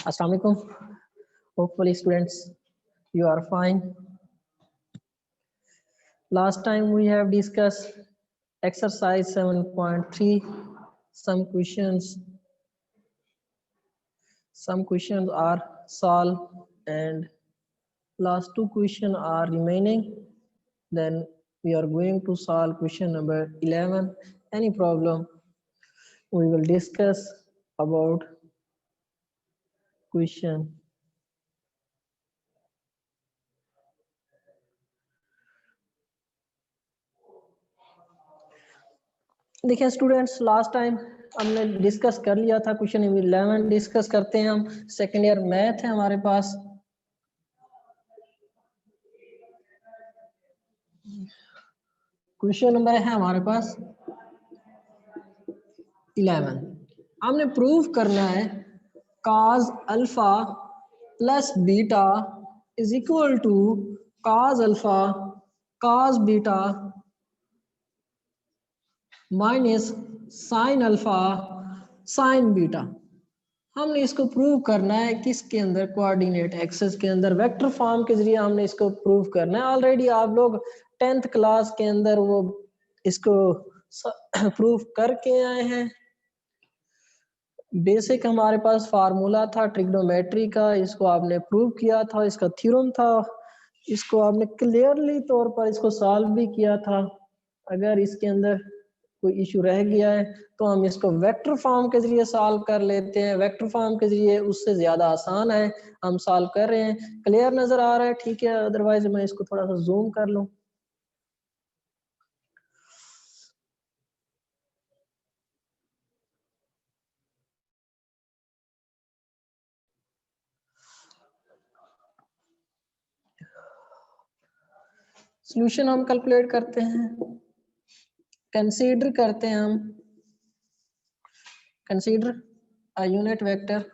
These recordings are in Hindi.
Assalamu alaikum. Hopefully students you are fine. Last time we have discussed exercise 7.3. Some questions are solved and last two questions are remaining. Then we are going to solve question number 11. Any problem we will discuss about question. देखिए स्टूडेंट्स, लास्ट टाइम हमने डिस्कस कर लिया था क्वेश्चन 11 डिस्कस करते हैं हम। सेकेंड ईयर मैथ है हमारे पास। क्वेश्चन नंबर है हमारे पास 11। हमने प्रूव करना है cos alpha plus beta is equal to cos alpha cos beta minus sine alpha sine beta. हमने इसको प्रूव करना है किसके अंदर, कोऑर्डिनेट एक्सेस के अंदर, वेक्टर फॉर्म के जरिए हमने इसको प्रूव करना है। ऑलरेडी आप लोग 10th क्लास के अंदर वो इसको प्रूव करके आए हैं। बेसिक हमारे पास फार्मूला था ट्रिग्नोमेट्री का, इसको आपने प्रूव किया था, इसका थ्योरम था, इसको आपने क्लियरली तौर पर इसको सॉल्व भी किया था। अगर इसके अंदर कोई इशू रह गया है तो हम इसको वेक्टर फॉर्म के जरिए सॉल्व कर लेते हैं। वेक्टर फॉर्म के जरिए उससे ज्यादा आसान है, हम सॉल्व कर रहे हैं। क्लियर नजर आ रहा है? ठीक है, अदरवाइज मैं इसको थोड़ा सा जूम कर लूं। सॉल्यूशन हम कैलकुलेट करते हैं, कंसीडर करते हैं हम, consider a unit vector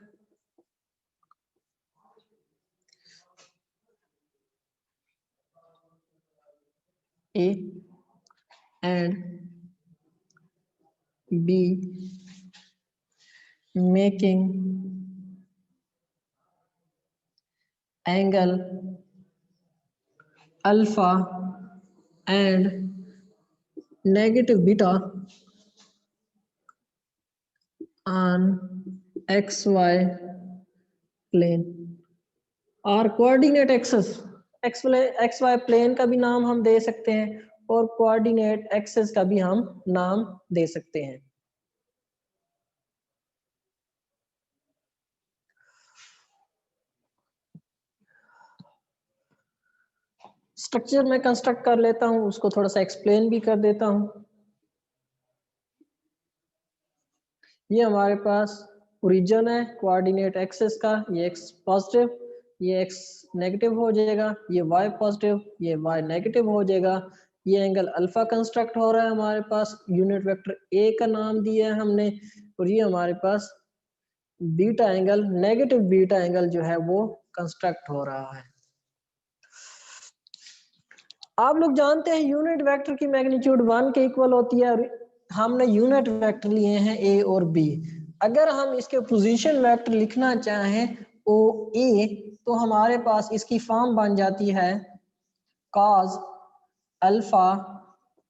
A and B making angle alpha and negative beta on xy plane और कोऑर्डिनेट एक्सेस xy प्लेन का भी नाम हम दे सकते हैं और कोऑर्डिनेट एक्सेस का भी हम नाम दे सकते हैं। स्ट्रक्चर में कंस्ट्रक्ट कर लेता हूं, उसको थोड़ा सा एक्सप्लेन भी कर देता हूं। ये हमारे पास ओरिजिन है कोऑर्डिनेट एक्सेस का, ये x पॉजिटिव, ये x नेगेटिव हो जाएगा, ये y पॉजिटिव, ये y नेगेटिव हो जाएगा। ये एंगल अल्फा कंस्ट्रक्ट हो रहा है हमारे पास, यूनिट वेक्टर a का नाम दिया है हमने, और ये हमारे पास beta angle, negative beta angle जो है वो कंस्ट्रक्ट हो रहा है। आप लोग जानते हैं यूनिट वेक्टर की मैग्नीट्यूड 1 के इक्वल होती है। हमने यूनिट वेक्टर लिए हैं a और b। अगर हम इसके पोजीशन वेक्टर लिखना चाहें ओ a, तो हमारे पास इसकी फॉर्म बन जाती है cos alpha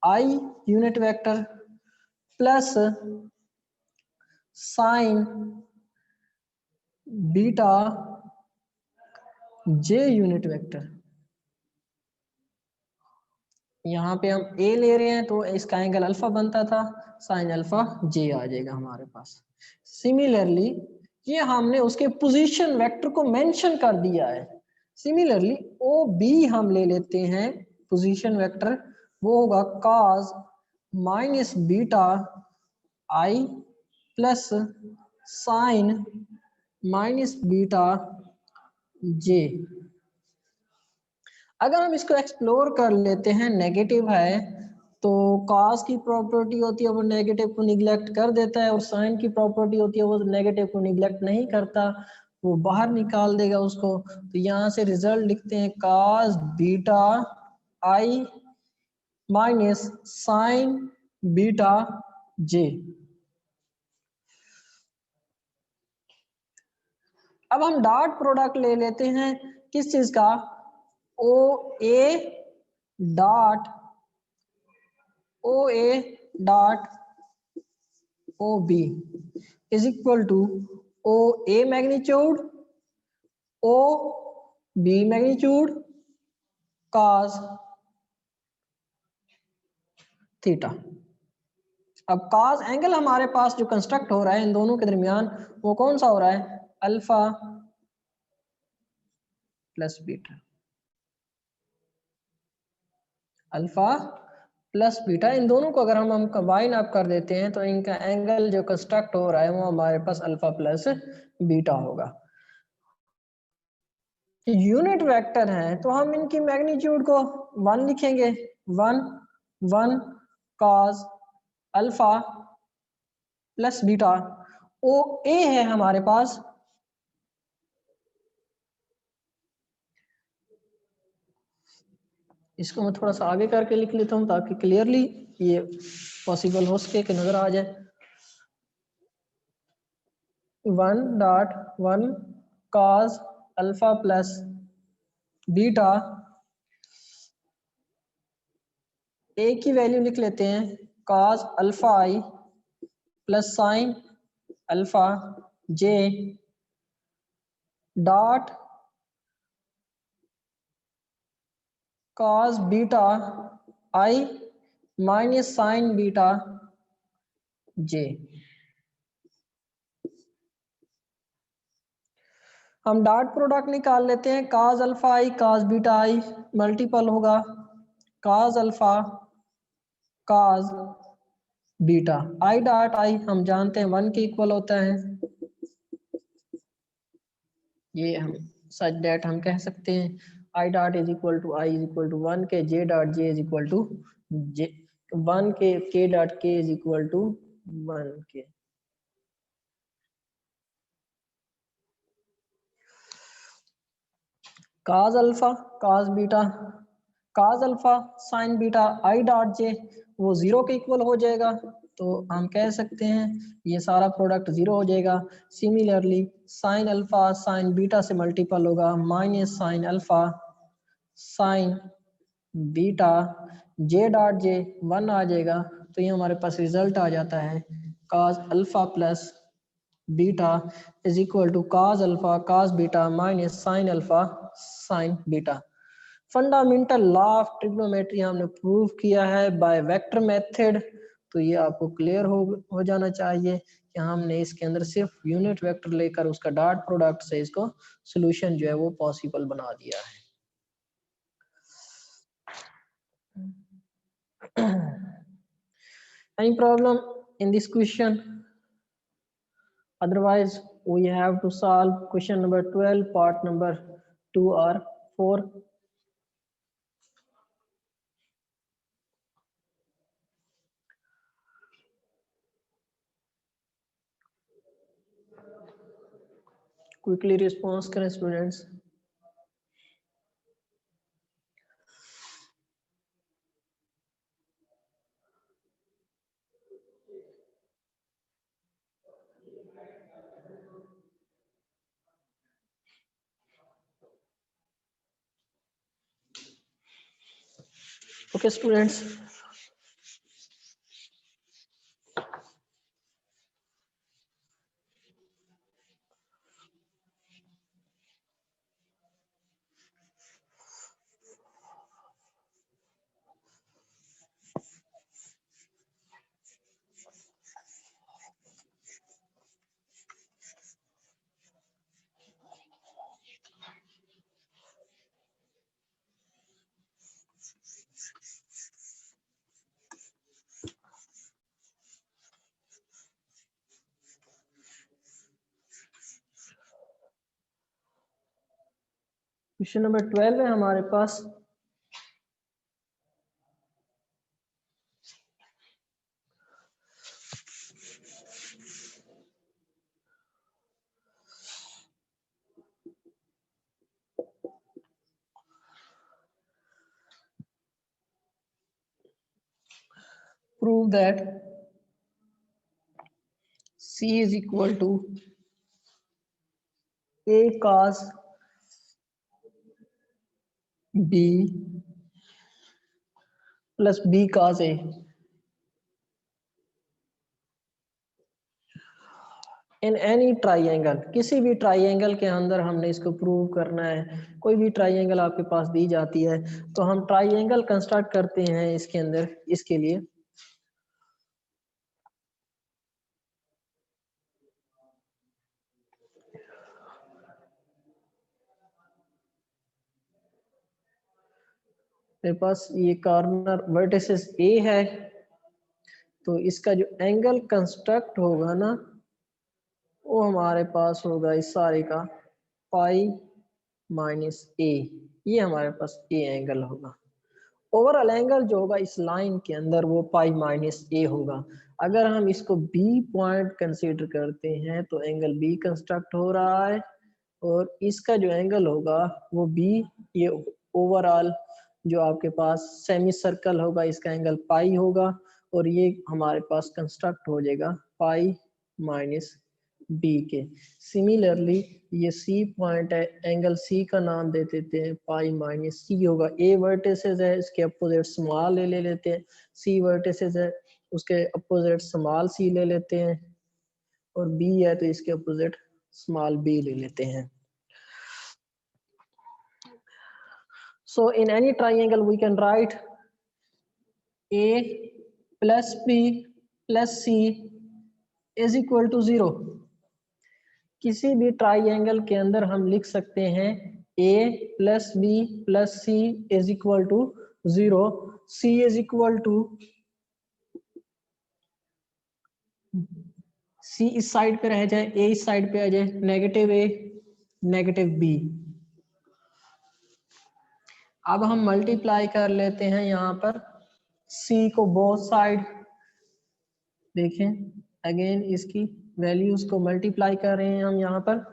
i unit vector plus sign beta j unit vector. यहाँ पे हम a ले रहे हैं तो इसका एंगल अल्फा बनता था, साइन अल्फा j आ जाएगा हमारे पास। सिमिलरली ये हमने उसके पोजीशन वेक्टर को मेंशन कर दिया है। सिमिलरली ओ बी हम ले लेते हैं पोजीशन वेक्टर, वो होगा cos माइनस बीटा आई प्लस साइन माइनस बीटा जे। अगर हम इसको एक्सप्लोर कर लेते हैं, नेगेटिव है तो cos की प्रॉपर्टी होती है वो नेगेटिव को निग्लेक्ट कर देता है, और साइन की प्रॉपर्टी होती है वो नेगेटिव को निग्लेक्ट नहीं करता, वो बाहर निकाल देगा उसको। तो यहाँ से रिजल्ट लिखते हैं cos beta I minus sine beta जे। अब हम डॉट प्रोडक्ट ले लेते हैं किस चीज का, O A dot O B is equal to O A magnitude O B magnitude cos theta. अब cos एंगल हमारे पास जो कंस्ट्रक्ट हो रहा है इन दोनों के दरमियान वो कौन सा हो रहा है, alpha plus beta, alpha plus beta. इन दोनों को अगर हम कंबाइन अप कर देते हैं तो इनका एंगल जो कंस्ट्रक्ट हो रहा है वो हमारे पास अल्फा प्लस बीटा होगा। यूनिट वेक्टर है तो हम इनकी मैग्नीट्यूड को 1 लिखेंगे, 1 1 cos अल्फा प्लस बीटा। ओ ए है हमारे पास, इसको मैं थोड़ा सा आगे करके लिख लेता हूं ताकि क्लियरली ये पॉसिबल हो सके कि नजर आ जाए। 1.1 cos alpha plus beta, A की वैल्यू लिख लेते हैं cos alpha I plus sine alpha J dot cos beta I minus sine beta J. हम डॉट प्रोडक्ट निकाल लेते हैं, cos alpha I cos beta I multiple होगा cos alpha cos beta, I dot I हम जानते हैं 1 के इक्वल होता है, ये हम सच दैट हम कह सकते हैं I dot is equal to I is equal to 1 के J dot J is equal to J 1 के डॉट के इज इक्वल टू 1 के। cos alpha cos beta cos alpha sin beta I dot J वो 0 के इक्वल हो जाएगा, तो हम कह सकते हैं ये सारा प्रोडक्ट 0 हो जाएगा। Similarly sin alpha sin beta से मल्टीपल होगा minus sin alpha sin beta जे डॉट जे 1 आ जाएगा, तो ये हमारे पास रिजल्ट आ जाता है cos alpha plus beta is equal to cos alpha cos beta minus sin alpha sin beta. Fundamental law of trigonometry हमने प्रूव किया है बाय वेक्टर मेथड, तो ये आपको क्लियर हो जाना चाहिए कि हमने इसके अंदर सिर्फ यूनिट वेक्टर लेकर उसका डॉट प्रोडक्ट से इसको सॉल्यूशन जो है वो पॉसिबल बना दिया है। Any problem in this question? Otherwise, we have to solve question number 12, part number 2 or 4. Quickly response करें students. Okay students. Question number 12 है हमारे पास। Prove that C is equal to A cos b plus b cos a। In any triangle, किसी भी ट्राइंगल के अंदर हमने इसको प्रूव करना है। कोई भी ट्राइंगल आपके पास दी जाती है तो हम ट्राइंगल कंस्ट्रक्ट करते हैं इसके अंदर। इसके लिए मेरे पास ये कॉर्नर वर्टिसेस ए है, तो इसका जो एंगल कंस्ट्रक्ट होगा ना वो हमारे पास होगा इस सारे का पाई माइनस ए। ये हमारे पास ए एंगल होगा। ओवरऑल एंगल जो होगा इस लाइन के अंदर वो पाई माइनस ए होगा। अगर हम इसको बी पॉइंट कंसीडर करते हैं तो एंगल बी कंस्ट्रक्ट हो रहा है, और इसका जो एंगल होगा वो बी, ये ओवरऑल जो आपके पास सेमी सर्कल होगा इसका एंगल पाई होगा, और ये हमारे पास कंस्ट्रक्ट हो जाएगा पाई माइनस बी के। सिमिलरली ये सी पॉइंट है, एंगल सी का नाम दे देते हैं पाई माइनस सी होगा। ए वर्टिसेस है, इसके अपोजिट स्मॉल ए ले लेते हैं। सी वर्टिसेस है, उसके अपोजिट स्मॉल सी ले लेते हैं, और बी है तो इसके अपोजिट स्मॉल बी ले लेते हैं। So in any triangle we can write A plus B plus C is equal to 0। किसी भी ट्राइंगल के अंदर हम लिख सकते हैं A plus B plus C is equal to 0। C is equal to, C इस साइड पे रह जाए, A इस साइड पे आ जाए, नेगेटिव A नेगेटिव B। अब हम मल्टीप्लाई कर लेते हैं यहाँ पर C को बोथ साइड, देखें अगेन इसकी वैल्यूज को मल्टीप्लाई कर रहे हैं हम यहाँ पर।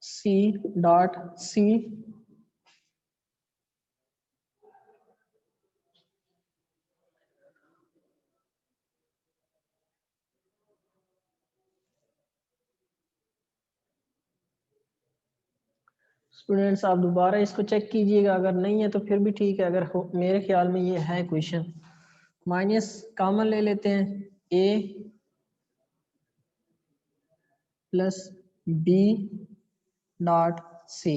C डॉट C स्टूडेंट्स आप दोबारा इसको चेक कीजिएगा, अगर नहीं है तो फिर भी ठीक है, अगर मेरे ख्याल में ये है क्वेश्चन। माइनस कॉमन ले लेते हैं, A plus B dot C।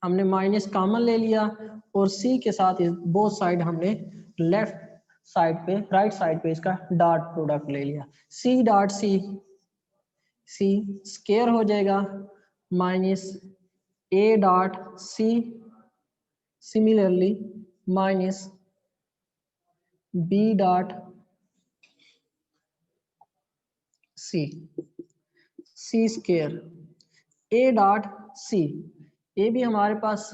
हमने माइनस कॉमन ले लिया और C के साथ बोथ साइड हमने लेफ्ट साइड पे, राइट साइड पे इसका डॉट प्रोडक्ट ले लिया। C dot C, C square हो जाएगा minus A dot C, similarly minus B dot C, C square A dot C। ये भी हमारे पास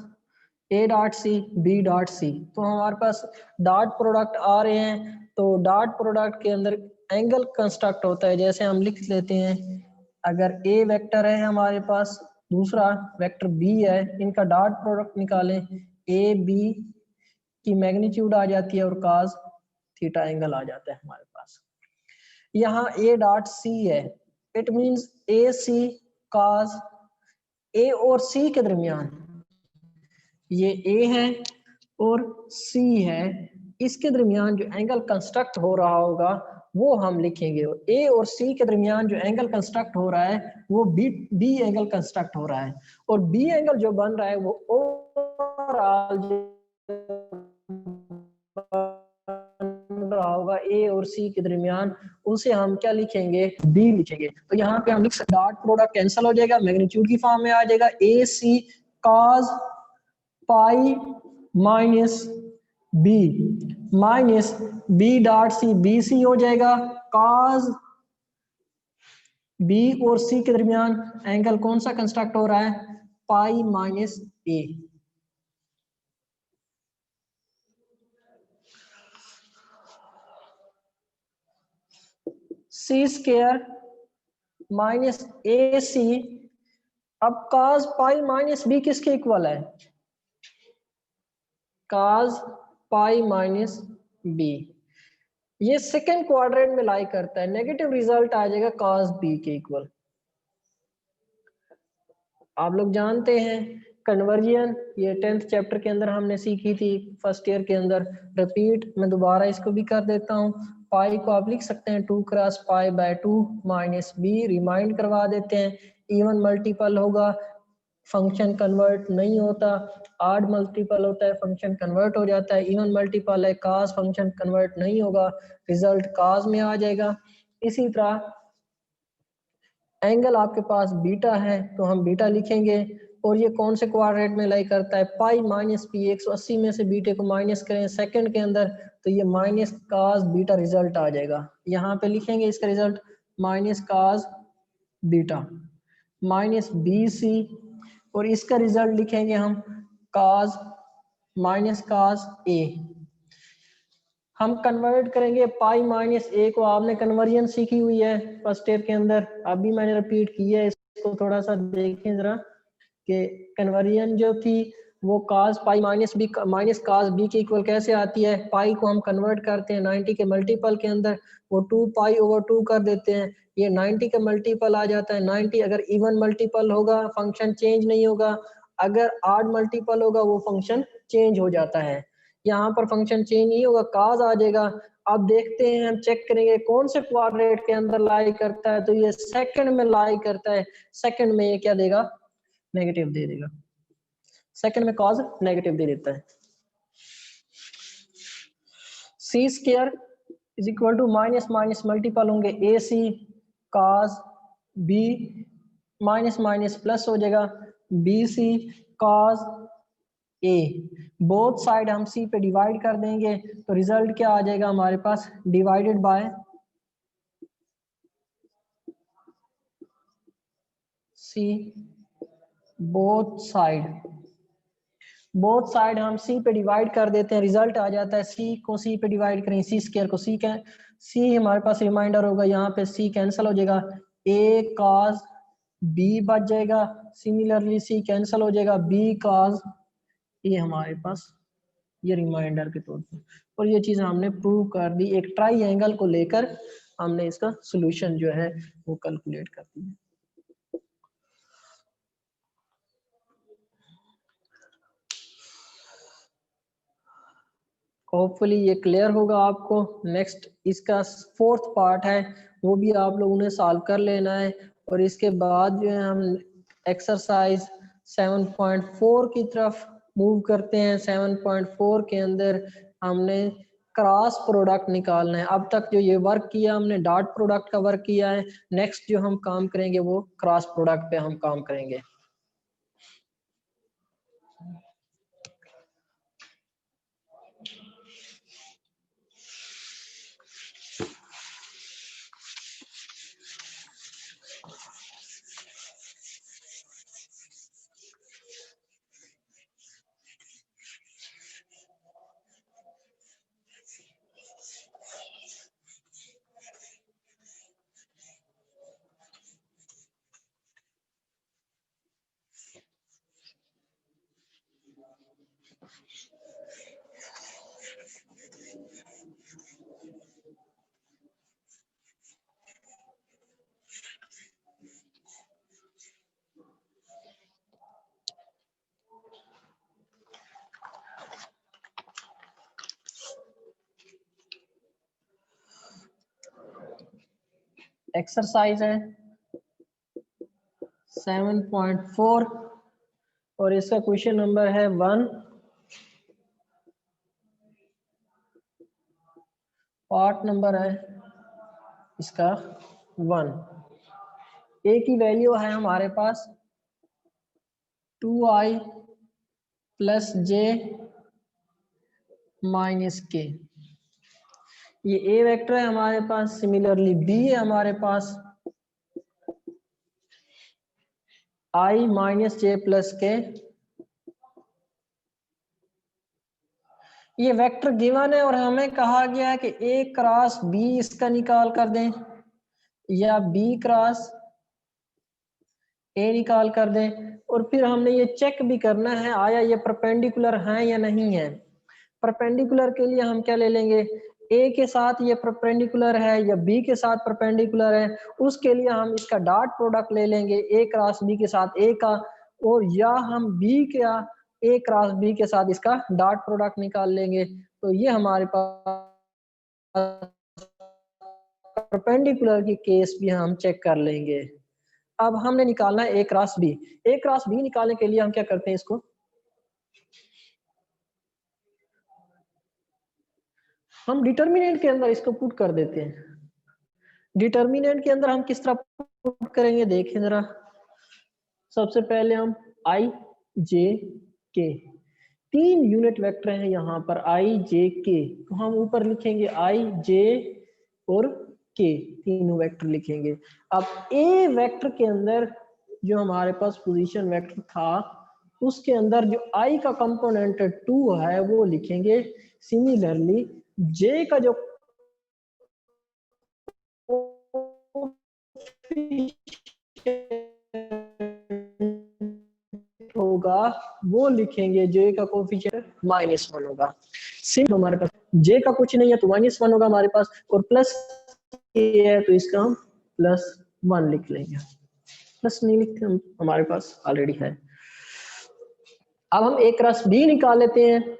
A dot C B dot C, तो हमारे पास डॉट प्रोडक्ट आ रहे हैं, तो डॉट प्रोडक्ट के अंदर एंगल कंस्ट्रक्ट होता है। जैसे हम लिख लेते हैं, अगर A वेक्टर है हमारे पास, दूसरा वेक्टर B है, इनका डॉट प्रोडक्ट निकालें, A B की मैग्नीट्यूड आ जाती है और cos थीटा एंगल आ जाता है हमारे पास। यहाँ A डॉट C है, it means AC cos A और C के दरमियान, ये A है और C है, इसके दरमियान जो एंगल कंस्ट्रक्ट हो रहा होगा वो हम लिखेंगे। A और C के दरमियान जो एंगल कंस्ट्रक्ट हो रहा है वो B एंगल कंस्ट्रक्ट हो रहा है, और B एंगल जो बन रहा है वो ओवरऑल रहा होगा A और C के दरमियान, उसे हम क्या लिखेंगे, B लिखेंगे। तो यहाँ पे हम लिख सकते डॉट प्रोडक्ट कैंसिल हो जाएगा, मैग्नीट्यूड की फॉर्म में आ जाएगा, AC cos pi minus B minus B dot C, BC हो जाएगा cos B और C के दरमियान एंगल कौन सा कंस्ट्रक्ट हो रहा है, pi minus A। C square minus AC, अब cos पाई माइनस B किसके इक्वल है, cos पाई माइनस B। ये सेकंड क्वाड्रेंट में लाई करता है, नेगेटिव रिजल्ट आ जाएगा cos B के इक्वल। आप लोग जानते हैं कन्वर्जन, ये 10th चैप्टर के अंदर हमने सीखी थी, फर्स्ट ईयर के अंदर। रिपीट मैं दोबारा इसको भी कर देता हूँ। पाई को आप लिख सकते हैं 2 cross pi by 2 minus B, remind करवा देते हैं। इवन मल्टीपल होगा फंक्शन कन्वर्ट नहीं होता, ऑड मल्टीपल होता है फंक्शन कन्वर्ट हो जाता है। इवन मल्टीपल है काज, फंक्शन कन्वर्ट नहीं होगा, रिजल्ट काज में आ जाएगा। इसी तरह एंगल आपके पास बीटा है तो हम बीटा लिखेंगे, और ये कौन से क्वाड्रेंट में लाई करता है, पाई माइनस पी। 180 में से बीटे को माइनस करें सेकंड के अंदर तो ये माइनस काज बीटा रिजल्ट आ जाएगा। यहाँ पे लिखेंगे इसका result minus cos beta minus B C, और इसका रिजल्ट लिखेंगे हम काज माइनस काज ए। हम कन्वर्ट करेंगे पाई माइनस ए को, आपने कन्वर्जन सीखी हुई है फर्स्ट ईयर के अंदर, अभी मैंने रिपीट किया है इसको, थोड़ा सा देखें जरा कि कन्वर्जन जो थी वो cos pi minus B minus cos B के इक्वल कैसे आती है। पाई को हम कन्वर्ट करते हैं 90 के मल्टीपल के अंदर, वो 2 पाई ओवर 2 कर देते हैं, ये 90 का मल्टीपल आ जाता है। 90 अगर इवन मल्टीपल होगा फंक्शन चेंज नहीं होगा, अगर ऑड मल्टीपल होगा वो फंक्शन चेंज हो जाता है। यहाँ पर फंक्शन चेंज नहीं होगा, काज आ जाएगा। अब देखते हैं, हम चेक करेंगे कौन से क्वाड्रेंट के अंदर लाई करता है, तो ये सेकंड में लाई करता है। सेकंड में ये क्या देगा, नेगेटिव दे देगा, सेकंड में कॉज नेगेटिव दे देता है। C square is equal to minus minus multiple होंगे A C cos B, minus minus plus हो जाएगा B C cos A. Both side हम सी पे डिवाइड कर देंगे तो रिजल्ट क्या आ जाएगा हमारे पास, divided by C both side. Both side हम सी पे डिवाइड कर देते हैं, रिजल्ट आ जाता है सी को सी पे डिवाइड करें, सी स्क्वायर को सी का सी हमारे पास रिमाइंडर होगा, यहाँ पे सी कैंसिल हो जाएगा, ए कॉस बी बच जाएगा, सिमिलरली सी कैंसिल हो जाएगा, बी कॉस ये हमारे पास ये रिमाइंडर के तौर पर। और ये चीज हमने प्रूव कर दी, एक ट्राई एंगल को लेकर हमने इसका सोल्यूशन जो है वो कैलकुलेट कर दिया। होपफुली ये क्लियर होगा आपको। नेक्स्ट इसका फोर्थ पार्ट है, वो भी आप लोगों ने सॉल्व कर लेना है। और इसके बाद जो है हम एक्सरसाइज 7.4 की तरफ मूव करते हैं। 7.4 के अंदर हमने क्रॉस प्रोडक्ट निकालना है। अब तक जो ये वर्क किया हमने डॉट प्रोडक्ट का वर्क किया है, नेक्स्ट जो हम काम करेंगे वो क्रॉस प्रोडक्ट पे हम काम करेंगे। एक्सरसाइज है 7.4 और इसका क्वेश्चन नंबर है 1। पार्ट नंबर है इसका 1। ए की वैल्यू है हमारे पास 2i प्लस जे माइनस के, ये ए वेक्टर है हमारे पास। सिमिलरली बी है हमारे पास i माइनस जे प्लस के। ये वेक्टर गिवन है और हमें कहा गया है कि ए क्रॉस बी इसका निकाल कर दें या बी क्रॉस ए निकाल कर दें, और फिर हमने ये चेक भी करना है आया ये परपेंडिकुलर है या नहीं है। परपेंडिकुलर के लिए हम क्या ले लेंगे, ए के साथ ये परपेंडिकुलर है या बी के साथ परपेंडिकुलर है, उसके लिए हम इसका डॉट प्रोडक्ट ले लेंगे ए क्रॉस बी के साथ ए का। और या हम बी क्या ए क्रॉस बी के साथ इसका डॉट प्रोडक्ट निकाल लेंगे। तो ये हमारे पास परपेंडिकुलर की केस भी हम चेक कर लेंगे। अब हमने निकालना है ए क्रॉस बी। ए क्रॉस बी निकालने के लिए हम क्या करते हैं, इसको हम डिटर्मिनेंट के अंदर इसको पुट कर देते हैं। डिटर्मिनेंट के अंदर हम किस तरह पुट करेंगे देखें जरा। सबसे पहले हम आई जे के, 3 यूनिट वेक्टर हैं यहाँ पर आई जे के, तो हम ऊपर लिखेंगे आई जे और के, तीनों वेक्टर लिखेंगे। अब ए वेक्टर के अंदर जो हमारे पास पोजीशन वेक्टर था उसके अंदर जो आई का कंपोनेंट 2 है वो लिखेंगे। सिमिलरली जे का जो होगा वो लिखेंगे, जे का कोफिशिएंट -1 होगा। सिर्फ हमारे पास जे का कुछ नहीं है तो -1 होगा हमारे पास, और प्लस के है तो इसका हम +1 लिख लेंगे। प्लस नहीं लिखते हम, हमारे पास ऑलरेडी है। अब हम ए क्रॉस बी निकाल लेते हैं।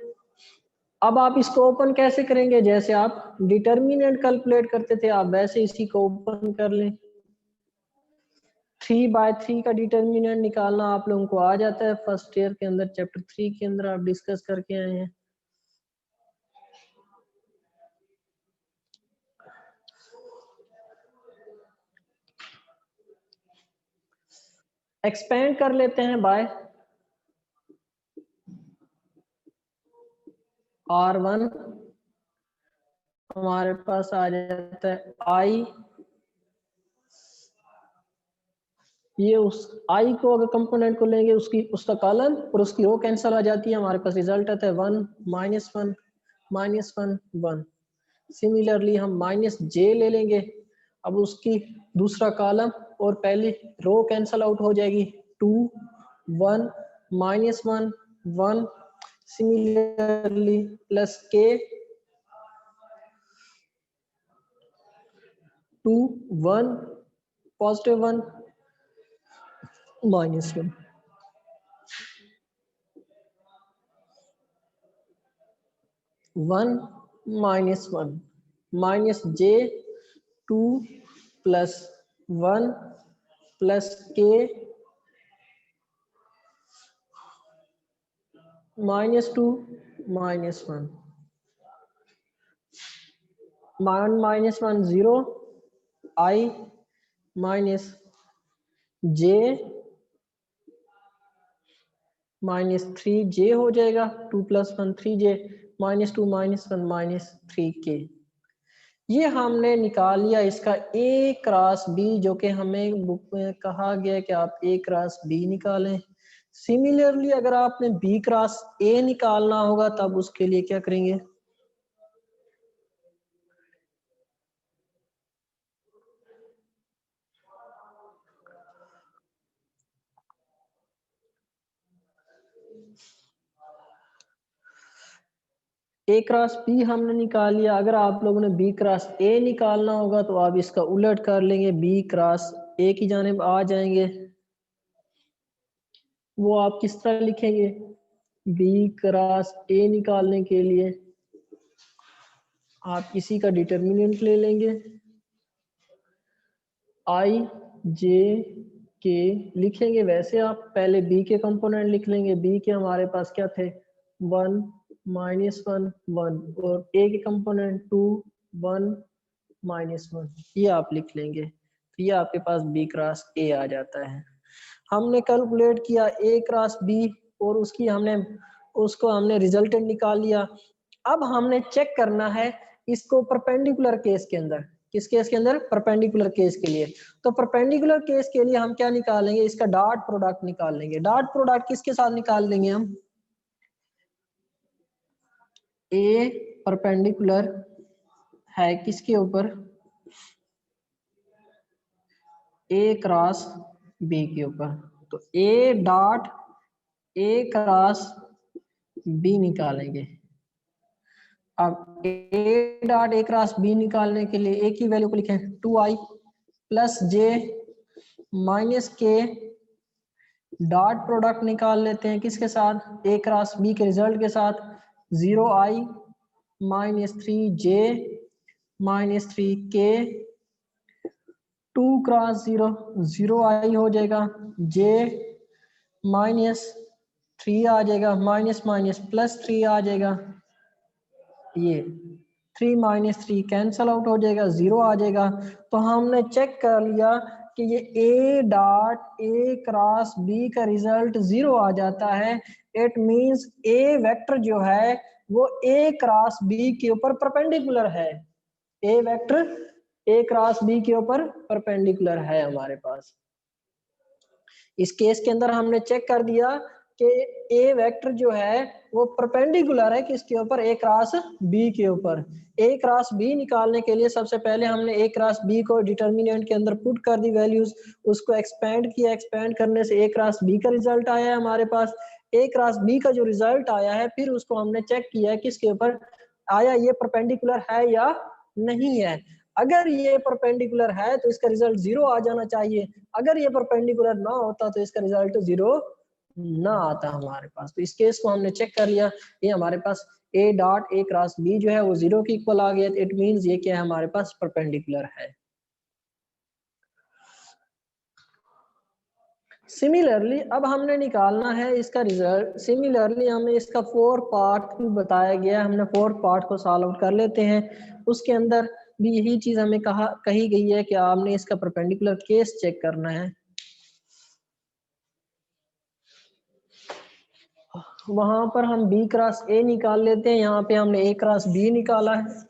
अब आप इसको ओपन कैसे करेंगे, जैसे आप डिटर्मिनेंट कैलकुलेट करते थे आप वैसे इसी को ओपन कर लें। 3/3 का डिटर्मिनेंट निकालना आप लोगों को आ जाता है, फर्स्ट ईयर के अंदर चैप्टर 3 के अंदर आप डिस्कस करके आए हैं। एक्सपेंड कर लेते हैं बाय R1, हमारे पास आ जाता है आई, ये उस आई को अगर कंपोनेंट को लेंगे उसका कॉलम और उसकी रो कैंसिल आ जाती है, हमारे पास रिजल्ट आता है 1 -1 -1 1। सिमिलरली हम -j ले लेंगे, अब उसकी दूसरा कॉलम और पहली रो कैंसिल आउट हो जाएगी, 2 1 -1 1। Similarly plus k 2 1 +1 -1। -1 -j 2 +1 +k -2 -1 -1 0 I -j -3j हो जाएगा, 2 + 1 3j -2 -1 -3k। ये हमने निकाल लिया इसका ए क्रॉस बी, जो कि हमें बुक में कहा गया कि आप ए क्रॉस बी निकालें। सिमिलरली अगर आपने बी क्रॉस ए निकालना होगा तब उसके लिए क्या करेंगे, ए क्रॉस बी हमने निकाल लिया। अगर आप लोगों ने बी क्रॉस ए निकालना होगा तो आप इसका उलट कर लेंगे, बी क्रॉस ए की जानिब आ जाएंगे। वो आप किस तरह लिखेंगे, बी क्रॉस ए निकालने के लिए आप इसी का डिटर्मिनेंट ले लेंगे, आई जे के लिखेंगे। वैसे आप पहले बी के कंपोनेंट लिख लेंगे, बी के हमारे पास क्या थे 1 -1 1, और ए के कंपोनेंट 2 1 -1, ये आप लिख लेंगे। तो ये आपके पास बी क्रॉस ए आ जाता है। हमने कैलकुलेट किया ए क्रॉस बी और उसको हमने रिजल्टेंट निकाल लिया। अब हमने चेक करना है इसको परपेंडिकुलर केस के अंदर। किस केस के अंदर, परपेंडिकुलर केस के लिए। तो परपेंडिकुलर केस के लिए हम क्या निकालेंगे, इसका डॉट प्रोडक्ट निकाल लेंगे। डॉट प्रोडक्ट किसके साथ निकाल लेंगे हम, ए परपेंडिकुलर है किसके ऊपर, ए क्रॉस बी के ऊपर। तो A dot A cross B निकालेंगे। अब A dot A cross B निकालने के लिए ए की वैल्यू को लिखें 2i + j - k dot product निकाल लेते हैं किसके साथ, ए क्रॉस बी के रिजल्ट के साथ, 0i -3j -3k 2 cross 0 0i हो जाएगा, j -3 आ जाएगा, माइनस माइनस प्लस 3 आ जाएगा, ये 3 - 3 कैंसल आउट हो जाएगा, 0 आ जाएगा। तो हमने चेक कर लिया कि ये A dot A cross B का रिजल्ट 0 आ जाता है। इट मींस ए वेक्टर जो है वो ए क्रॉस बी के ऊपर परपेंडिकुलर है, ए वेक्टर ए क्रॉस बी के ऊपर परपेंडिकुलर है हमारे पास। इस केस के अंदर हमने चेक कर दिया कि ए वेक्टर जो है वो परपेंडिकुलर है किसके ऊपर, ए क्रॉस बी के ऊपर। ए क्रॉस बी निकालने के लिए सबसे पहले हमने ए क्रॉस बी को डिटर्मिनेंट के अंदर पुट कर दी वैल्यूज, उसको एक्सपेंड किया, एक्सपेंड करने से ए क्रॉस बी का रिजल्ट आया है हमारे पास। ए क्रॉस बी का जो रिजल्ट आया है फिर उसको हमने चेक किया है किसके ऊपर आया, ये परपेंडिकुलर है या नहीं है। अगर ये परपेंडिकुलर है तो इसका रिजल्ट 0 आ जाना चाहिए, अगर ये परपेंडिकुलर ना होता तो इसका रिजल्ट 0 ना आता हमारे पास। तो इस केस को हमने चेक कर लिया, ये हमारे पास A dot A cross B जो है वो 0 के इक्वल आ गया। इट मींस ये क्या है हमारे पास परपेंडिकुलर है। सिमिलरली अब हमने निकालना है इसका रिजल्ट। सिमिलरली हमें इसका 4 पार्ट भी बताया गया है, हमने 4 पार्ट को सॉल्व आउट कर लेते हैं। उसके अंदर भी यही चीज हमें कही गई है कि आपने इसका परपेंडिकुलर केस चेक करना है। वहां पर हम बी क्रॉस ए निकाल लेते हैं, यहाँ पे हमने ए क्रॉस बी निकाला है।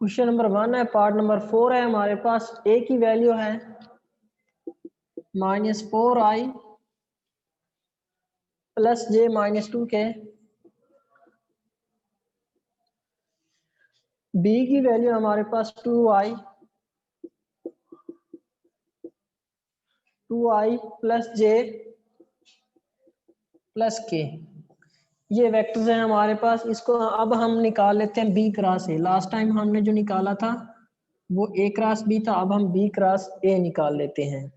क्वेश्चन नंबर 1 है, पार्ट नंबर 4 है हमारे पास। ए की वैल्यू है -4i plus j -2k। B की वैल्यू हमारे पास 2i plus j plus k। ये वेक्टर्स हैं हमारे पास। इसको अब हम निकाल लेते हैं B cross A. Last time हमने जो निकाला था वो ए क्रॉस बी था, अब हम बी क्रॉस ए निकाल लेते हैं।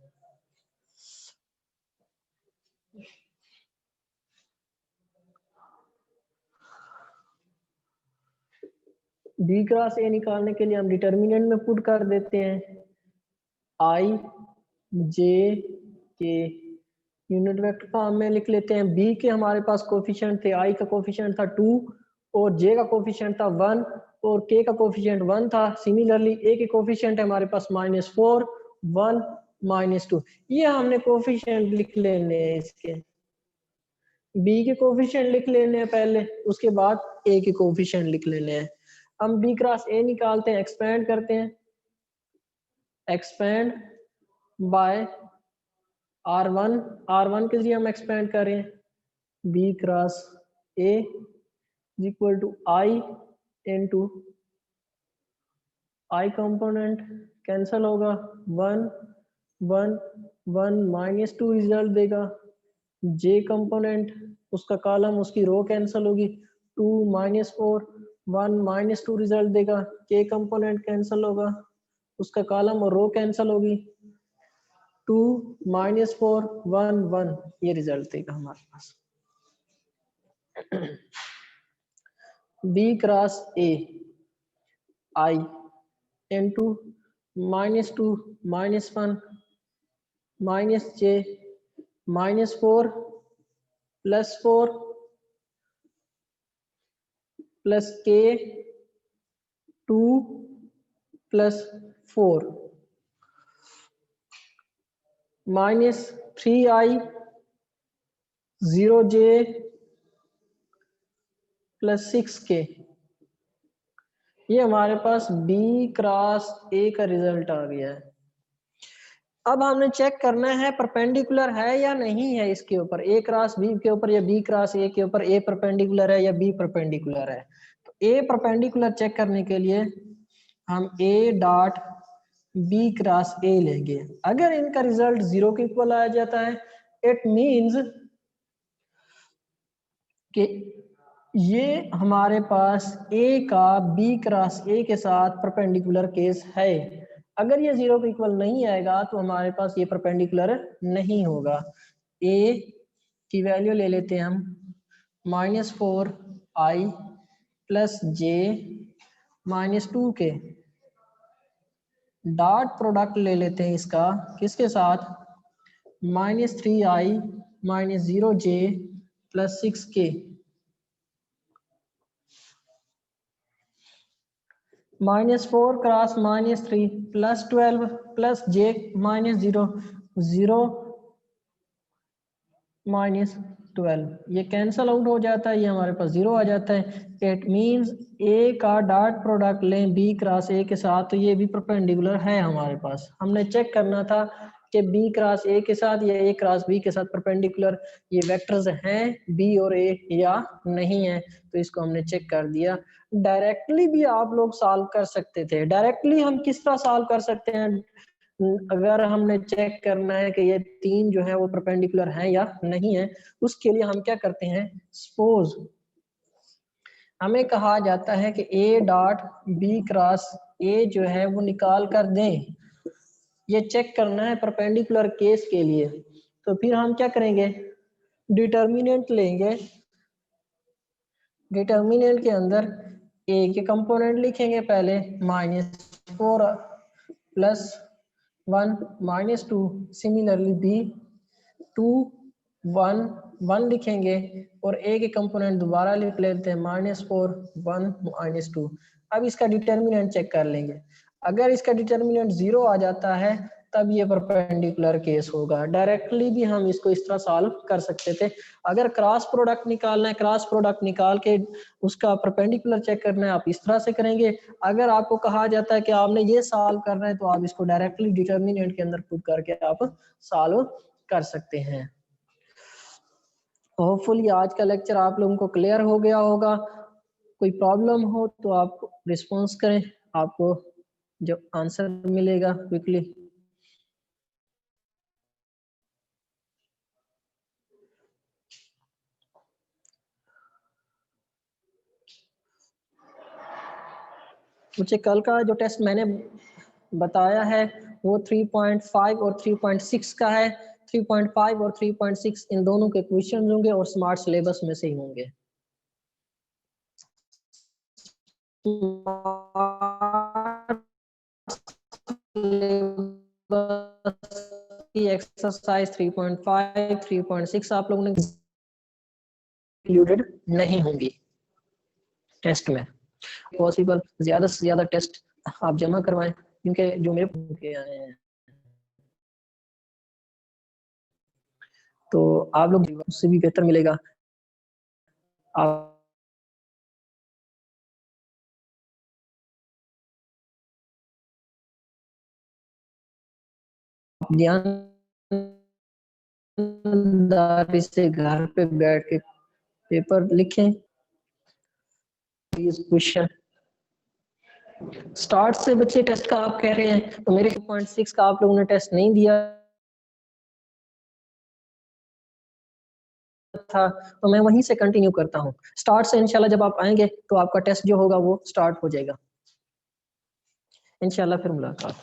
बी क्रॉस ए निकालने के लिए हम डिटर्मिनेंट में पुट कर देते हैं आई जे के। यूनिट वेक्टर फॉर्म में लिख लेते हैं। बी के हमारे पास कोफिशिएंट थे, आई का कोफिशिएंट था 2 और जे का कोफिशिएंट था 1 और के का कोफिशिएंट 1 था। सिमिलरली ए के कोफिशिएंट है हमारे पास -4 1 -2। ये हमने कोफिशिएंट लिख लेने हैं इसके। बी के कोफिशिएंट लिख लेने हैं पहले, उसके बाद ए के कोफिशिएंट लिख लेने हैं। हम बी क्रॉस ए निकालते हैं, एक्सपेंड करते हैं, एक्सपेंड बाय R1 के लिए हम एक्सपेंड करें B cross A equal to I into I component cancel होगा 1 1 1 -2 रिजल्ट देगा। जे कंपोनेंट उसका कॉलम उसकी रो कैंसल होगी 2 -4 1 -2 रिजल्ट देगा। के कंपोनेंट कैंसल होगा, उसका कॉलम और रो कैंसल होगी 2 -4 1 1। ये रिजल्ट देगा हमारे पास। B cross A I into -2 -1 -j -4 +4 plus के 2 +4 -3i 0j +6k। ये हमारे पास बी क्रॉस ए का रिजल्ट आ गया है। अब हमने चेक करना है परपेंडिकुलर है या नहीं है इसके ऊपर, ए क्रॉस बी के ऊपर या बी क्रॉस ए के ऊपर ए परपेंडिकुलर है या बी परपेंडिकुलर है। तो ए परपेंडिकुलर चेक करने के लिए हम A dot B cross A लेंगे। अगर इनका रिजल्ट 0 के इक्वल आ जाता है, इट मींस कि ये हमारे पास ए का बी क्रॉस ए के साथ परपेंडिकुलर केस है। अगर ये 0 के इक्वल नहीं आएगा तो हमारे पास ये परपेंडिकुलर नहीं होगा। ए की वैल्यू ले लेते हैं हम -4i प्लस जे -2 के, डॉट प्रोडक्ट ले लेते हैं इसका किसके साथ, -3i -0j plus 6k, -4 cross -3 plus 12 plus j -0 0 -12, ये कैंसल आउट हो जाता है, ये हमारे पास 0 आ जाता है। इट मींस ए का डॉट प्रोडक्ट लें बी क्रॉस ए के साथ तो ये भी परपेंडिकुलर है हमारे पास। हमने चेक करना था कि बी क्रॉस ए के साथ या ए क्रॉस बी के साथ परपेंडिकुलर ये वेक्टर्स हैं बी और ए या नहीं है, तो इसको हमने चेक कर दिया। डायरेक्टली भी आप लोग सॉल्व कर सकते थे। डायरेक्टली हम किस तरह सॉल्व कर सकते हैं, अगर हमने चेक करना है कि ये तीन जो है वो परपेंडिकुलर हैं या नहीं है, उसके लिए हम क्या करते हैं, सपोज हमें कहा जाता है कि A dot B cross A जो है वो निकाल कर दें, ये चेक करना है परपेंडिकुलर केस के लिए। तो फिर हम क्या करेंगे, डिटर्मिनेंट लेंगे, डिटर्मिनेंट के अंदर ए के कंपोनेंट लिखेंगे पहले -4 प्लस 1 -2, सिमिलरली बी 2 1 1 लिखेंगे और ए के कंपोनेंट दोबारा लिख लेते हैं -4 1 -2। अब इसका डिटर्मिनेंट चेक कर लेंगे, अगर इसका डिटर्मिनेंट 0 आ जाता है तब ये परपेंडिकुलर केस होगा। डायरेक्टली भी हम इसको इस तरह सॉल्व कर सकते थे। अगर क्रॉस प्रोडक्ट निकालना है, क्रॉस प्रोडक्ट निकाल के उसका परपेंडिकुलर चेक करना है, आप इस तरह से करेंगे। अगर आपको कहा जाता है कि आपने ये सॉल्व करना है तो आप इसको डायरेक्टली डिटर्मिनेंट के अंदर पुट करके आप सॉल्व कर सकते हैं। होपफुली आज का लेक्चर आप लोगों को क्लियर हो गया होगा। कोई प्रॉब्लम हो तो आप रिस्पॉन्स करें, आपको जो आंसर मिलेगा क्विकली। मुझे कल का जो टेस्ट मैंने बताया है वो 3.5 और 3.6 का है। 3.5 और 3.6 इन दोनों के क्वेश्चन होंगे और स्मार्ट सिलेबस में से ही होंगे। एक्सरसाइज 3.5 3.6 आप लोगों ने इंक्लूडेड नहीं होंगी टेस्ट में। पॉसिबल ज्यादा से ज्यादा टेस्ट आप जमा करवाएं, क्योंकि जो मेरे के आए हैं तो आप लोग उससे भी बेहतर मिलेगा। आप ध्यानदारी से घर पे बैठ के पेपर लिखें। क्वेश्चन स्टार्ट से बच्चे टेस्ट का आप कह रहे हैं तो मेरे 2.6 का आप लोगों ने टेस्ट नहीं दिया था तो मैं वहीं से कंटिन्यू करता हूं। स्टार्ट से इंशाल्लाह जब आप आएंगे तो आपका टेस्ट जो होगा वो स्टार्ट हो जाएगा इंशाल्लाह। फिर मुलाकात।